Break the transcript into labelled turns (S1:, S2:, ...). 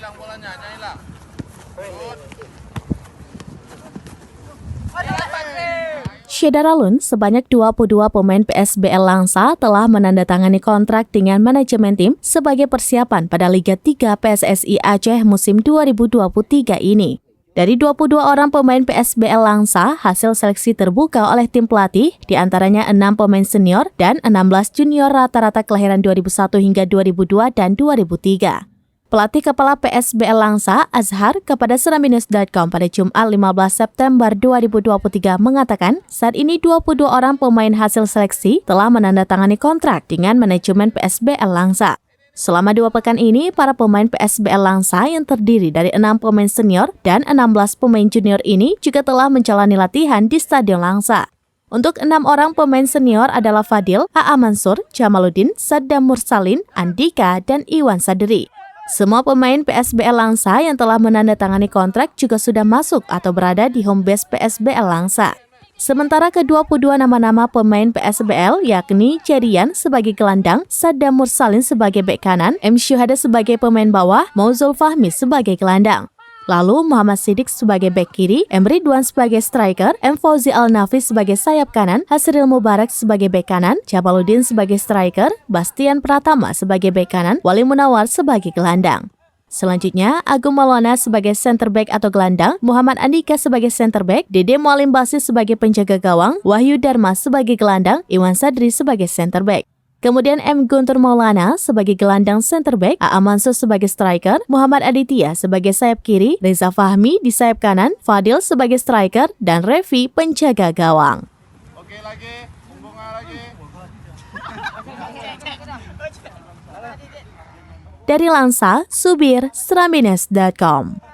S1: hilang bolanya, jangan hilang.
S2: Syedaralun, sebanyak 22 pemain PSBL Langsa telah menandatangani kontrak dengan manajemen tim sebagai persiapan pada Liga 3 PSSI Aceh musim 2023 ini. Dari 22 orang pemain PSBL Langsa, hasil seleksi terbuka oleh tim pelatih, diantaranya 6 pemain senior dan 16 junior rata-rata kelahiran 2001 hingga 2002 dan 2003. Pelatih kepala PSBL Langsa, Azhar, kepada Serambinews.com pada Jumat 15 September 2023 mengatakan, saat ini 22 orang pemain hasil seleksi telah menandatangani kontrak dengan manajemen PSBL Langsa. Selama 2 pekan ini, para pemain PSBL Langsa yang terdiri dari 6 pemain senior dan 16 pemain junior ini juga telah menjalani latihan di Stadion Langsa. Untuk 6 orang pemain senior adalah Fadil, A.A. Mansur, Jamaluddin, Saddam Mursalin, Andika, dan Iwan Sadri. Semua pemain PSBL Langsa yang telah menandatangani kontrak juga sudah masuk atau berada di home base PSBL Langsa. Sementara ke-22 nama-nama pemain PSBL yakni Cerian sebagai gelandang, Saddam Mursalin sebagai bek kanan, M. Syuhada sebagai pemain bawah, Mauzul Fahmi sebagai gelandang. Lalu Muhammad Siddiq sebagai bek kiri, M. Ridwan sebagai striker, M. Fauzi Al-Nafis sebagai sayap kanan, Hasril Mubarak sebagai bek kanan, Jamaluddin sebagai striker, Bastian Pratama sebagai bek kanan, Wali Munawar sebagai gelandang. Selanjutnya, Agung Maulana sebagai center back atau gelandang, Muhammad Andika sebagai center back, Dede Mualim Basis sebagai penjaga gawang, Wahyu Dharma sebagai gelandang, Iwan Sadri sebagai center back. Kemudian M. Guntur Maulana sebagai gelandang center back, A.A. Mansur sebagai striker, Muhammad Aditya sebagai sayap kiri, Reza Fahmi di sayap kanan, Fadil sebagai striker, dan Revi penjaga gawang.
S1: Oke lagi, bunga lagi.
S2: Dari Langsa, Subir, Serambinews.com.